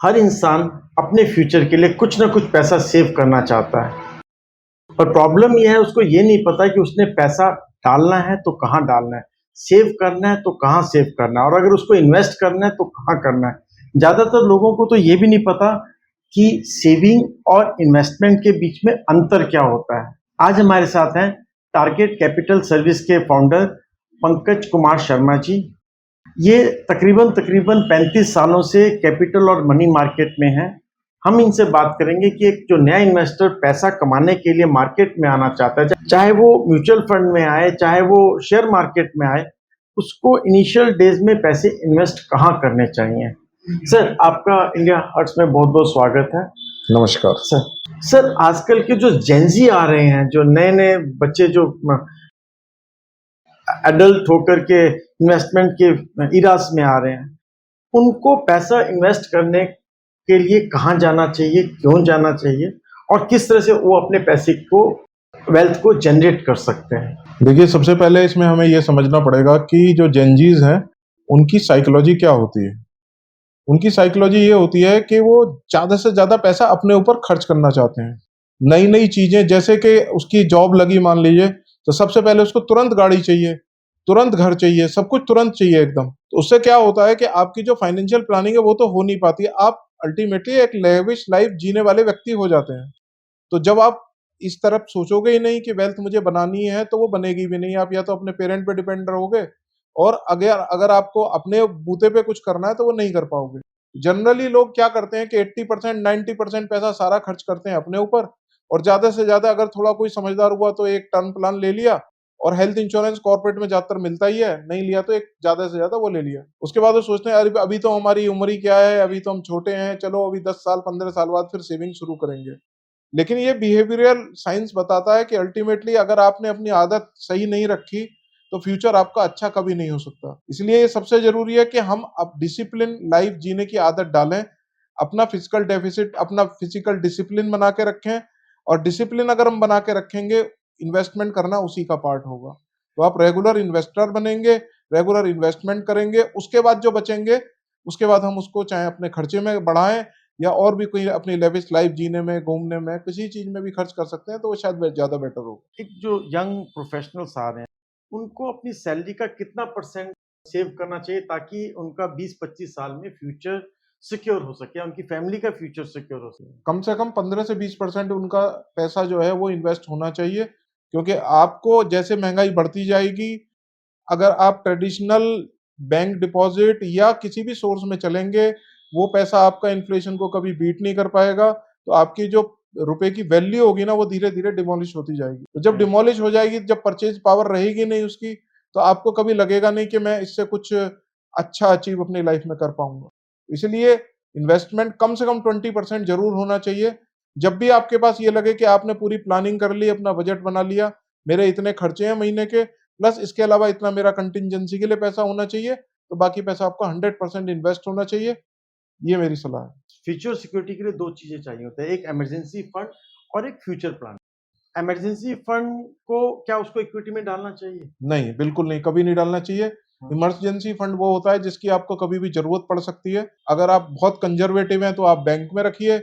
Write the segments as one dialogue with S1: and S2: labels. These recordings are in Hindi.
S1: हर इंसान अपने फ्यूचर के लिए कुछ ना कुछ पैसा सेव करना चाहता है। पर प्रॉब्लम ये है, उसको ये नहीं पता कि उसने पैसा डालना है तो कहाँ डालना है, सेव करना है तो कहाँ सेव करना है, और अगर उसको इन्वेस्ट करना है तो कहाँ करना है। ज़्यादातर लोगों को तो ये भी नहीं पता कि सेविंग और इन्वेस्टमेंट के बीच में अंतर क्या होता है। आज हमारे साथ हैं टारगेट कैपिटल सर्विस के फाउंडर पंकज कुमार शर्मा जी। ये तकरीबन तकरीबन 35 सालों से कैपिटल और मनी मार्केट में हैं। हम इनसे बात करेंगे कि एक जो नया इन्वेस्टर पैसा कमाने के लिए मार्केट में आना चाहता है, चाहे वो म्यूचुअल फंड में आए, चाहे वो शेयर मार्केट में आए, उसको इनिशियल डेज में पैसे इन्वेस्ट कहाँ करने चाहिए। सर, आपका इंडिया हर्ट्स में बहुत बहुत स्वागत है।
S2: नमस्कार।
S1: सर, आजकल के जो जेनजी आ रहे हैं, जो नए नए बच्चे जो एडल्ट होकर के इन्वेस्टमेंट के इरास में आ रहे हैं, उनको पैसा इन्वेस्ट करने के लिए कहाँ जाना चाहिए, क्यों जाना चाहिए, और किस तरह से वो अपने पैसे को, वेल्थ को जनरेट कर सकते हैं।
S2: देखिए, सबसे पहले इसमें हमें ये समझना पड़ेगा कि जो जेनजीज हैं, उनकी साइकोलॉजी क्या होती है। उनकी साइकोलॉजी ये होती है कि वो ज़्यादा से ज़्यादा पैसा अपने ऊपर खर्च करना चाहते हैं। नई-नई चीज़ें, जैसे कि उसकी जॉब लगी मान लीजिए, तो सबसे पहले उसको तुरंत गाड़ी चाहिए, तुरंत घर चाहिए, सब कुछ तुरंत चाहिए एकदम। तो उससे क्या होता है कि आपकी जो फाइनेंशियल प्लानिंग है वो तो हो नहीं पाती है। आप अल्टीमेटली एक लेविश लाइफ जीने वाले व्यक्ति हो जाते हैं। तो जब आप इस तरफ सोचोगे ही नहीं कि वेल्थ मुझे बनानी है, तो वो बनेगी भी नहीं। आप या तो अपने पेरेंट पे डिपेंड रहोगे, और अगर अगर आपको अपने बूते पे कुछ करना है तो वो नहीं कर पाओगे। जनरली लोग क्या करते हैं कि 80% 90% पैसा सारा खर्च करते हैं अपने ऊपर, और ज्यादा से ज्यादा अगर थोड़ा कोई समझदार हुआ तो एक टर्म प्लान ले लिया, और हेल्थ इंश्योरेंस कॉर्पोरेट में ज्यादातर मिलता ही है, नहीं लिया तो एक ज्यादा से ज्यादा वो ले लिया। उसके बाद वो सोचते हैं, अरे अभी तो हमारी उम्र ही क्या है, अभी तो हम छोटे हैं, चलो अभी 10 साल 15 साल बाद फिर सेविंग शुरू करेंगे। लेकिन ये बिहेवियरल साइंस बताता है कि अल्टीमेटली अगर आपने अपनी आदत सही नहीं रखी, तो फ्यूचर आपका अच्छा कभी नहीं हो सकता। इसलिए ये सबसे जरूरी है कि हम अब डिसिप्लिन लाइफ जीने की आदत डालें, अपना फिजिकल डेफिसिट, अपना फिजिकल डिसिप्लिन बना के रखें, और डिसिप्लिन अगर हम बना के रखेंगे, इन्वेस्टमेंट करना उसी का पार्ट होगा। तो आप रेगुलर इन्वेस्टर बनेंगे, रेगुलर इन्वेस्टमेंट करेंगे, उसके बाद जो बचेंगे, उसके बाद हम उसको चाहे अपने खर्चे में बढ़ाएं, या और भी कोई अपनी लेविश लाइफ जीने में, घूमने में, किसी चीज में भी खर्च कर सकते हैं, तो वो शायद ज्यादा बेटर होगा।
S1: एक जो यंग प्रोफेशनल्स आ रहे हैं, उनको अपनी सैलरी का कितना परसेंट सेव करना चाहिए ताकि उनका 20-25 साल में फ्यूचर सिक्योर हो सके, उनकी फैमिली का फ्यूचर सिक्योर हो सके।
S2: कम से कम 15 से 20% उनका पैसा जो है वो इन्वेस्ट होना चाहिए, क्योंकि आपको जैसे महंगाई बढ़ती जाएगी, अगर आप ट्रेडिशनल बैंक डिपॉजिट या किसी भी सोर्स में चलेंगे, वो पैसा आपका इन्फ्लेशन को कभी बीट नहीं कर पाएगा। तो आपकी जो रुपए की वैल्यू होगी ना, वो धीरे धीरे डिमोलिश होती जाएगी। तो जब डिमोलिश हो जाएगी, जब परचेज पावर रहेगी नहीं उसकी, तो आपको कभी लगेगा नहीं कि मैं इससे कुछ अच्छा अचीव अपनी लाइफ में कर पाऊंगा। इसलिए इन्वेस्टमेंट कम से कम 20% जरूर होना चाहिए। जब भी आपके पास ये लगे कि आपने पूरी प्लानिंग कर ली, अपना बजट बना लिया, मेरे इतने खर्चे हैं महीने के, प्लस इसके अलावा इतना मेरा कंटिजेंसी के लिए पैसा होना चाहिए, तो बाकी पैसा आपका 100% इन्वेस्ट होना चाहिए। ये मेरी सलाह है।
S1: फ्यूचर सिक्योरिटी के लिए दो चीजें चाहिए होता है, एक इमरजेंसी फंड और एक फ्यूचर प्लान। इमरजेंसी फंड को क्या उसको इक्विटी में डालना चाहिए?
S2: नहीं, बिल्कुल नहीं, कभी नहीं डालना चाहिए। इमरजेंसी फंड वो होता है जिसकी आपको कभी भी जरूरत पड़ सकती है। अगर आप बहुत कंजर्वेटिव हैं तो आप बैंक में रखिए,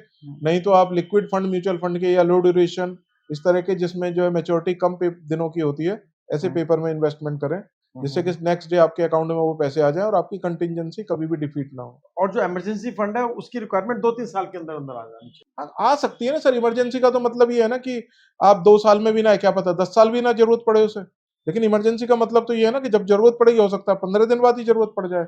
S2: नहीं तो आप लिक्विड फंड, म्यूचुअल फंड के, या लो ड्यूरेशन, इस तरह के जिसमें जो है मैच्योरिटी कम दिनों की होती है, ऐसे पेपर में इन्वेस्टमेंट करें, जिससे कि नेक्स्ट डे आपके अकाउंट में वो पैसे आ जाएं और आपकी कंटिजेंसी कभी भी डिफीट ना हो।
S1: और जो इमरजेंसी फंड है, उसकी रिक्वायरमेंट 2-3 साल के अंदर अंदर आ जानी चाहिए।
S2: आ सकती है ना सर। इमरजेंसी का तो मतलब ये है ना कि आप 2 साल में भी ना, क्या पता 10 साल भी ना जरूरत पड़े उसे। लेकिन इमरजेंसी का मतलब तो ये है ना कि जब जरूरत पड़ेगी, हो सकता है 15 दिन बाद ही जरूरत पड़ जाए।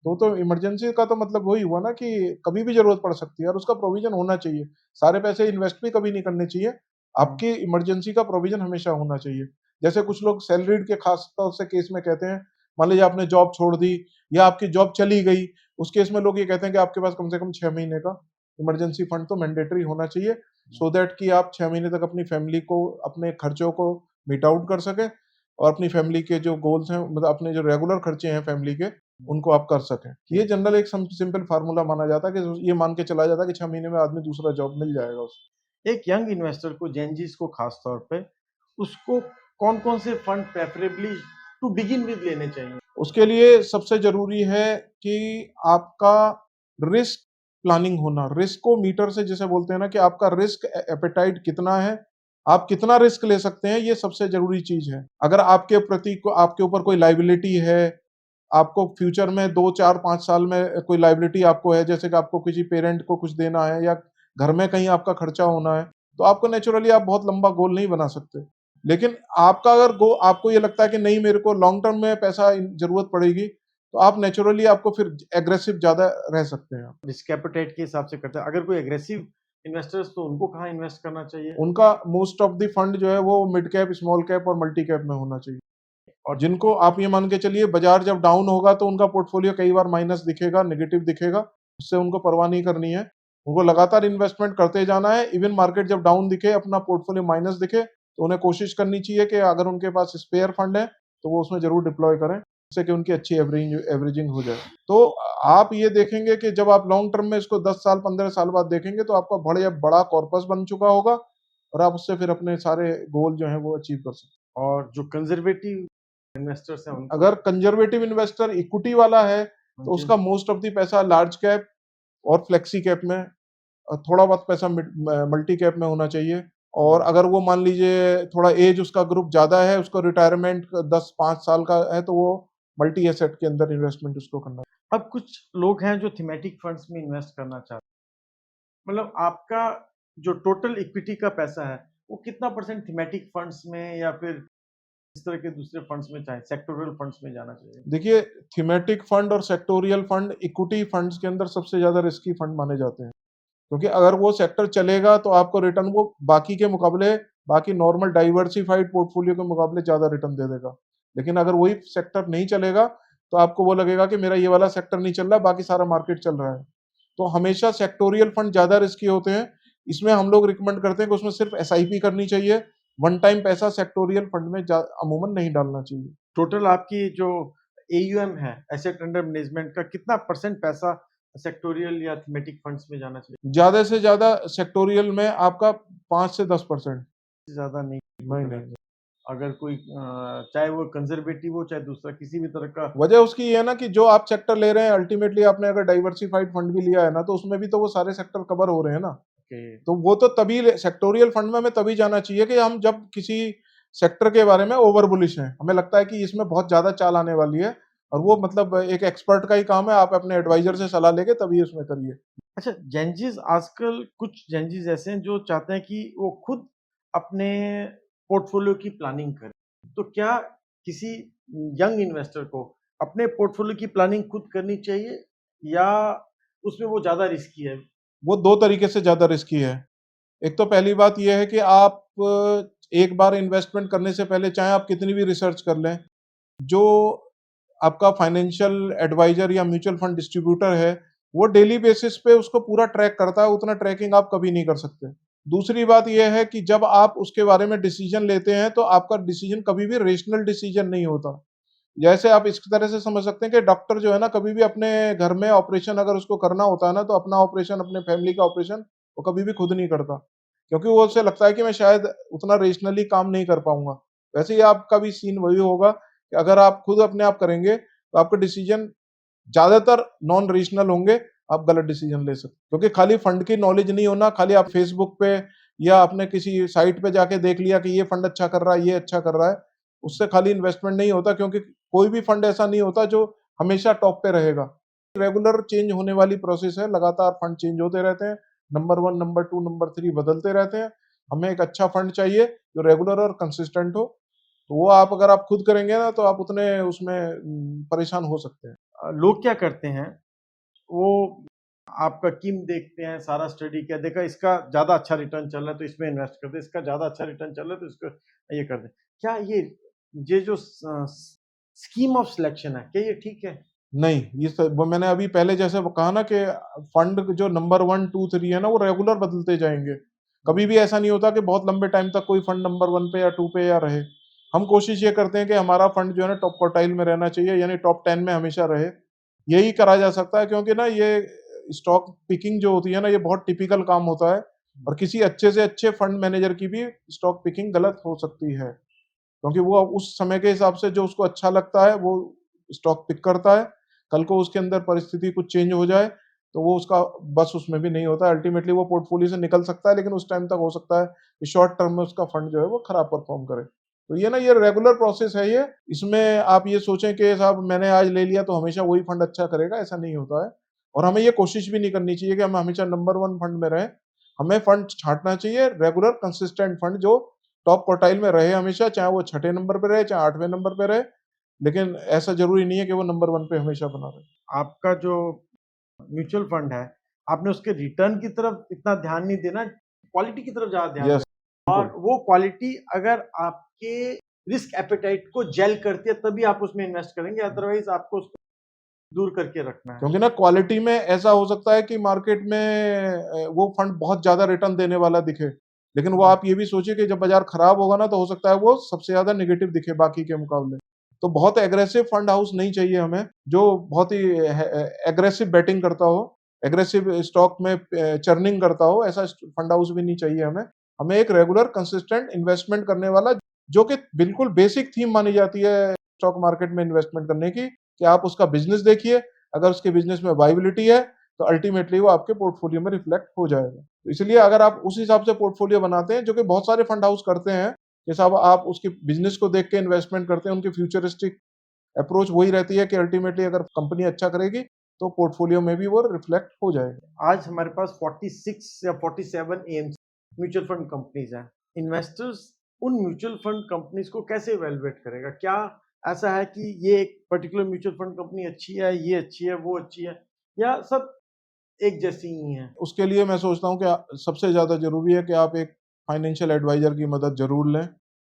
S2: तो इमरजेंसी का तो मतलब वही हुआ ना कि कभी भी जरूरत पड़ सकती है, और उसका प्रोविजन होना चाहिए। सारे पैसे इन्वेस्ट भी कभी नहीं करने चाहिए, आपकी इमरजेंसी का प्रोविजन हमेशा होना चाहिए। जैसे कुछ लोग सैलरीड के खास तौर से केस में कहते हैं, मान लीजिए आपने जॉब छोड़ दी या आपकी जॉब चली गई, उस केस में लोग ये कहते हैं कि आपके पास कम से कम 6 महीने का इमरजेंसी फंड तो मैंडेटरी होना चाहिए, सो दैट कि आप 6 महीने तक अपनी फैमिली को, अपने खर्चों को मीट आउट कर सके, और अपनी फैमिली के जो गोल्स हैं, मतलब अपने जो रेगुलर खर्चे हैं फैमिली के, उनको आप कर सकें। ये जनरल एक सिंपल फार्मूला माना जाता है कि ये मान के चला जाता है कि 6 महीने में आदमी दूसरा जॉब मिल जाएगा उसको।
S1: एक यंग इन्वेस्टर को, जेनजीस को खास तौर पे, उसको कौन कौन से fund preferably to begin with लेने चाहिए?
S2: उसके लिए सबसे जरूरी है कि आपका रिस्क प्लानिंग होना, रिस्क को मीटर से जिसे बोलते हैं ना कि आपका रिस्क एपेटाइट कितना है, आप कितना रिस्क ले सकते हैं, ये सबसे जरूरी चीज है। अगर आपके प्रति को आपके ऊपर कोई लाइबिलिटी है, आपको फ्यूचर में 2 4 5 साल में कोई लाइबिलिटी आपको है, जैसे कि आपको किसी पेरेंट को कुछ देना है या घर में कहीं आपका खर्चा होना है, तो आपको नेचुरली आप बहुत लंबा गोल नहीं बना सकते। लेकिन आपका अगर गो आपको ये लगता है कि नहीं मेरे को लॉन्ग टर्म में पैसा जरूरत पड़ेगी, तो आप नेचुरली आपको फिर एग्रेसिव ज्यादा रह सकते हैं।
S1: रिस्क एपेटाइट के हिसाब से करते हैं। अगर कोई एग्रेसिव इन्वेस्टर्स तो उनको कहाँ इन्वेस्ट करना चाहिए?
S2: उनका मोस्ट ऑफ द फंड जो है वो मिड कैप, स्मॉल कैप और मल्टी कैप में होना चाहिए। और जिनको आप ये मान के चलिए बाजार जब डाउन होगा तो उनका पोर्टफोलियो कई बार माइनस दिखेगा, नेगेटिव दिखेगा, उससे उनको परवाह नहीं करनी है। उनको लगातार इन्वेस्टमेंट करते जाना है। इवन मार्केट जब डाउन दिखे, अपना पोर्टफोलियो माइनस दिखे, तो उन्हें कोशिश करनी चाहिए कि अगर उनके पास स्पेयर फंड है तो वो उसमें जरूर डिप्लॉय करें, जिससे कि उनकी अच्छी एवरेजिंग हो जाए। तो आप ये देखेंगे कि जब आप लॉन्ग टर्म में इसको 10 साल 15 साल बाद देखेंगे तो आपका बड़ा कॉर्पस बन चुका होगा और आप उससे फिर अपने सारे गोल जो हैं वो अचीव कर सकते हैं।
S1: और जो कंजर्वेटिव इन्वेस्टर्स हैं उनको?
S2: अगर कंजर्वेटिव इन्वेस्टर इक्विटी वाला है तो
S1: जी।
S2: उसका मोस्ट ऑफ द पैसा लार्ज कैप और फ्लेक्सी कैप में, थोड़ा बहुत पैसा मल्टी कैप में होना चाहिए। और अगर वो मान लीजिए थोड़ा एज उसका ग्रुप ज्यादा है, उसको रिटायरमेंट 10 5 साल का है, तो वो मल्टी एसेट के अंदर इन्वेस्टमेंट उसको करना।
S1: अब कुछ लोग हैं जो थीमेटिक फंड्स में इन्वेस्ट करना चाहते हैं। मतलब आपका जो टोटल इक्विटी का पैसा है, वो कितना परसेंट थीमेटिक फंड्स में या फिर इस तरह के दूसरे फंड्स में, चाहे सेक्टोरल फंड्स में जाना चाहिए?
S2: देखिए, थीमेटिक फंड और सेक्टोरियल फंड इक्विटी फंड्स के अंदर सबसे ज्यादा रिस्की फंड माने जाते हैं, क्योंकि अगर वो सेक्टर चलेगा तो आपको रिटर्न वो बाकी के मुकाबले, बाकी नॉर्मल डाइवर्सिफाइड पोर्टफोलियो के मुकाबले ज्यादा रिटर्न दे देगा। लेकिन अगर वही सेक्टर नहीं चलेगा तो आपको वो लगेगा कि मेरा ये वाला सेक्टर नहीं चल रहा, बाकी सारा मार्केट चल रहा है। तो हमेशा सेक्टोरियल फंड ज्यादा रिस्की होते हैं। इसमें हम लोग रिकमेंड करते हैं कि उसमें सिर्फ एसआईपी करनी चाहिए, वन टाइम पैसा सेक्टोरियल फंड में अमूमन नहीं डालना चाहिए।
S1: टोटल आपकी जो एयूएम है, एसेट अंडर मैनेजमेंट का कितना परसेंट पैसा सेक्टोरियल या थीमेटिक फंड्स में जाना चाहिए?
S2: ज्यादा से ज्यादा सेक्टोरियल में आपका 5 से 10%।
S1: ज्यादा नहीं?
S2: नहीं नहीं।
S1: अगर कोई चाहे वो कंजर्वेटिव हो चाहे दूसरा किसी भी तरह का।
S2: वजह उसकी ये है ना कि जो आप सेक्टर ले रहे हैं, अल्टीमेटली आपने अगर डाइवर्सिफाइड फंड भी लिया है ना, तो उसमें भी तो वो सारे सेक्टर कवर हो रहे हैं ना। तो वो तो तभी सेक्टोरियल फंड में हमें तभी जाना चाहिए कि हम जब किसी सेक्टर के बारे में ओवर बुलिश हैं, हमें लगता है कि इसमें बहुत ज्यादा चाल आने वाली है, और वो मतलब एक एक्सपर्ट का ही काम है, आप अपने एडवाइजर से सलाह लेके तभी उसमें करिए।
S1: अच्छा, जेनजीज आजकल कुछ जेनजीज ऐसे हैं जो चाहते हैं कि वो खुद अपने पोर्टफोलियो की प्लानिंग करें। तो क्या किसी यंग इन्वेस्टर को अपने पोर्टफोलियो की प्लानिंग खुद करनी चाहिए या उसमें वो ज्यादा रिस्की है?
S2: वो दो तरीके से ज्यादा रिस्की है। एक तो पहली बात यह है कि आप एक बार इन्वेस्टमेंट करने से पहले चाहे आप कितनी भी रिसर्च कर लें, जो आपका फाइनेंशियल एडवाइजर या म्यूचुअल फंड डिस्ट्रीब्यूटर है, वो डेली बेसिस पे उसको पूरा ट्रैक करता है, उतना ट्रैकिंग आप कभी नहीं कर सकते। दूसरी बात यह है कि जब आप उसके बारे में डिसीजन लेते हैं तो आपका डिसीजन कभी भी रेशनल डिसीजन नहीं होता। जैसे आप इस तरह से समझ सकते हैं कि डॉक्टर जो है ना, कभी भी अपने घर में ऑपरेशन अगर उसको करना होता है ना, तो अपना ऑपरेशन, अपने फैमिली का ऑपरेशन वो कभी भी खुद नहीं करता, क्योंकि वो उसे लगता है कि मैं शायद उतना रेशनली काम नहीं कर पाऊंगा। वैसे ही आपका भी सीन वही होगा कि अगर आप खुद अपने आप करेंगे तो आपके डिसीजन ज्यादातर नॉन रीजनल होंगे, आप गलत डिसीजन ले सकते, क्योंकि खाली फंड की नॉलेज नहीं होना, खाली आप फेसबुक पे या अपने किसी साइट पे जाके देख लिया कि ये फंड अच्छा कर रहा है, ये अच्छा कर रहा है, उससे खाली इन्वेस्टमेंट नहीं होता, क्योंकि कोई भी फंड ऐसा नहीं होता जो हमेशा टॉप पे रहेगा। रेगुलर चेंज होने वाली प्रोसेस है, लगातार फंड चेंज होते रहते हैं, नंबर 1 नंबर 2 नंबर 3 बदलते रहते हैं। हमें एक अच्छा फंड चाहिए जो रेगुलर और कंसिस्टेंट हो, तो वो आप अगर आप खुद करेंगे ना तो आप उतने उसमें परेशान हो सकते हैं।
S1: लोग क्या करते हैं, वो आपका कीम देखते हैं, सारा स्टडी किया, देखा इसका ज्यादा अच्छा रिटर्न चल रहा है तो इसमें इन्वेस्ट कर दे, इसका ज्यादा अच्छा रिटर्न चल रहा है तो इसको ये कर दे। क्या ये जो स्कीम ऑफ सिलेक्शन है, क्या ये ठीक है?
S2: नहीं, वो मैंने अभी पहले जैसे वो कहा ना कि फंड जो नंबर 1 2 3 है ना, वो रेगुलर बदलते जाएंगे। कभी भी ऐसा नहीं होता कि बहुत लंबे टाइम तक कोई फंड नंबर 1 पे या 2 पे या रहे। हम कोशिश ये करते हैं कि हमारा फंड जो है ना टॉप क्वार्टाइल में रहना चाहिए, यानी टॉप 10 में हमेशा रहे। यही करा जा सकता है, क्योंकि ना ये स्टॉक पिकिंग जो होती है ना, ये बहुत टिपिकल काम होता है, और किसी अच्छे से अच्छे फंड मैनेजर की भी स्टॉक पिकिंग गलत हो सकती है, क्योंकि वो उस समय के हिसाब से जो उसको अच्छा लगता है वो स्टॉक पिक करता है। कल को उसके अंदर परिस्थिति कुछ चेंज हो जाए तो वो उसका बस उसमें भी नहीं होता, अल्टीमेटली वो पोर्टफोलियो से निकल सकता है, लेकिन उस टाइम तक हो सकता है कि शॉर्ट टर्म में उसका फंड जो है वो खराब परफॉर्म करे। तो ये ना, ये रेगुलर प्रोसेस है ये। इसमें आप ये सोचें कि साहब मैंने आज ले लिया तो हमेशा वही फंड अच्छा करेगा, ऐसा नहीं होता है। और हमें ये कोशिश भी नहीं करनी चाहिए कि हम हमेशा नंबर 1 फंड में रहें। हमें फंड छांटना चाहिए, रेगुलर कंसिस्टेंट फंड जो टॉप क्वार्टाइल में रहे हमेशा, चाहे वो छठे नंबर पे रहे, चाहे 8वें नंबर पे रहे, लेकिन ऐसा ज़रूरी नहीं है कि वो नंबर 1 पे हमेशा बना रहे।
S1: आपका जो म्यूचुअल फंड है, आपने उसके रिटर्न की तरफ इतना ध्यान नहीं देना, क्वालिटी की तरफ ज़्यादा ध्यान
S2: यस,
S1: देना। और
S2: बिल्कुल।
S1: वो क्वालिटी अगर आपके रिस्क एपेटाइट को जेल करती है, तभी आप उसमें इन्वेस्ट करेंगे, अदरवाइज़ आपको उसको दूर करके रखना है।
S2: क्योंकि ना क्वालिटी में ऐसा हो सकता है कि मार्केट में वो फंड बहुत ज़्यादा रिटर्न देने वाला दिखे, लेकिन वो
S1: जी।
S2: आप ये भी सोचिए कि जब बाज़ार खराब होगा ना, तो हो सकता है वो सबसे ज़्यादा नेगेटिव दिखे बाकी के मुकाबले। तो बहुत एग्रेसिव फंड हाउस नहीं चाहिए हमें, जो बहुत ही एग्रेसिव बेटिंग करता हो, एग्रेसिव स्टॉक में चर्निंग करता हो, ऐसा फंड हाउस भी नहीं चाहिए हमें। हमें एक रेगुलर कंसिस्टेंट इन्वेस्टमेंट करने वाला, जो कि बिल्कुल बेसिक थीम मानी जाती है स्टॉक मार्केट में इन्वेस्टमेंट करने की, कि आप उसका बिज़नेस देखिए, अगर उसके बिज़नेस में वायबिलिटी है, तो अल्टीमेटली वो आपके पोर्टफोलियो में रिफ्लेक्ट हो जाएगा। तो इसलिए अगर आप उस हिसाब से पोर्टफोलियो बनाते हैं, जो कि बहुत सारे फंड हाउस करते हैं, कि साहब आप उसके बिज़नेस को देख के इन्वेस्टमेंट करते हैं, उनकी फ्यूचरिस्टिक अप्रोच वही रहती है कि अल्टीमेटली अगर कंपनी अच्छा करेगी, तो पोर्टफोलियो में भी वो रिफ्लेक्ट हो जाएगा।
S1: आज हमारे पास 46 या 47 एएमसी म्यूचुअल फंड कंपनीज हैं। इन्वेस्टर्स उन म्यूचुअल फंड कंपनीज को कैसे इवैल्यूएट करेगा? क्या ऐसा है कि ये एक पर्टिकुलर म्यूचुअल फंड कंपनी अच्छी है, ये अच्छी है, वो अच्छी है, या सब एक जैसी ही हैं?
S2: उसके लिए मैं सोचता हूँ कि सबसे ज़्यादा ज़रूरी है कि आप एक फाइनेंशियल एडवाइज़र की मदद ज़रूर लें,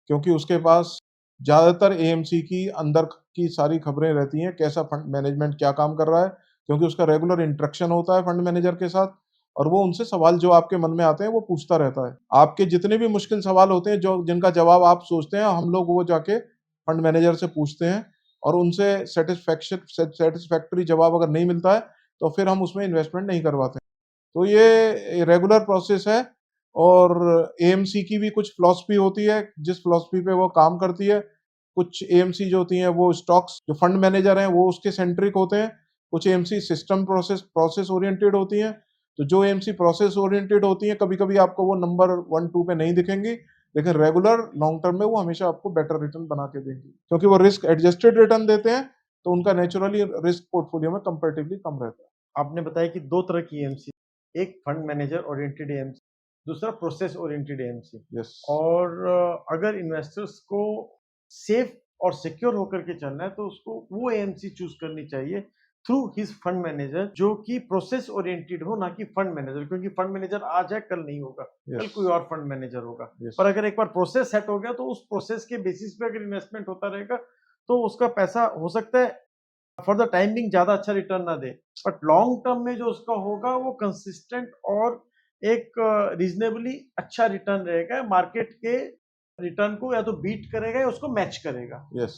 S2: क्योंकि उसके पास ज़्यादातर एएमसी की अंदर की सारी खबरें रहती हैं, कैसा फंड मैनेजमेंट क्या काम कर रहा है, क्योंकि उसका रेगुलर इंटरेक्शन होता है फंड मैनेजर के साथ, और वो उनसे सवाल जो आपके मन में आते हैं, वो पूछता रहता है। आपके जितने भी मुश्किल सवाल होते हैं, जो जिनका जवाब आप सोचते हैं, हम लोग वो जाके फंड मैनेजर से पूछते हैं, और उनसे सैटिस्फैक्टरी जवाब अगर नहीं मिलता है, तो फिर हम उसमें इन्वेस्टमेंट नहीं करवाते। तो ये रेगुलर प्रोसेस है, और एएमसी की भी कुछ फिलॉसफी होती है, जिस फिलॉसफी पे वो काम करती है। कुछ एएमसी जो होती हैं, वो स्टॉक्स, जो फंड मैनेजर हैं वो उसके सेंट्रिक होते हैं। कुछ एएमसी सिस्टम प्रोसेस ओरिएंटेड होती हैं। तो जो एएमसी प्रोसेस ओरिएंटेड होती हैं, कभी-कभी आपको वो नंबर 1-2 पे नहीं दिखेंगी, लेकिन रेगुलर लॉन्ग टर्म में वो हमेशा आपको बेटर रिटर्न बना के देंगी। क्योंकि वो रिस्क एडजस्टेड रिटर्न देते हैं, तो उनका नेचुरली रिस्क पोर्टफोलियो में कंपैरेटिवली कम रहता है।
S1: आपने बताया कि 2 तरह की एएमसी, एक फंड मैनेजर ओरिएंटेड एएमसी, दूसरा प्रोसेस ओरिएंटेड एएमसी।
S2: यस।
S1: और अगर इन्वेस्टर्स को सेफ और सिक्योर होकर के चलना है, तो उसको वो एएमसी चूज़ करनी चाहिए थ्रू हिज फंड मैनेजर, जो कि प्रोसेस ओरिएंटेड हो, ना कि फंड मैनेजर। क्योंकि फंड मैनेजर आज है, कल नहीं होगा, कल
S2: यस।
S1: कोई और फंड मैनेजर होगा।
S2: यस।
S1: पर अगर एक बार प्रोसेस सेट हो गया, तो उस प्रोसेस के बेसिस पे अगर इन्वेस्टमेंट होता रहेगा, तो उसका पैसा हो सकता है फॉर द टाइम बिंग ज़्यादा अच्छा रिटर्न ना दे, बट लॉन्ग टर्म में जो उसका होगा वो कंसिस्टेंट और एक रीजनेबली अच्छा रिटर्न रहेगा, मार्केट के रिटर्न को या तो बीट करेगा या उसको मैच करेगा।
S2: यस।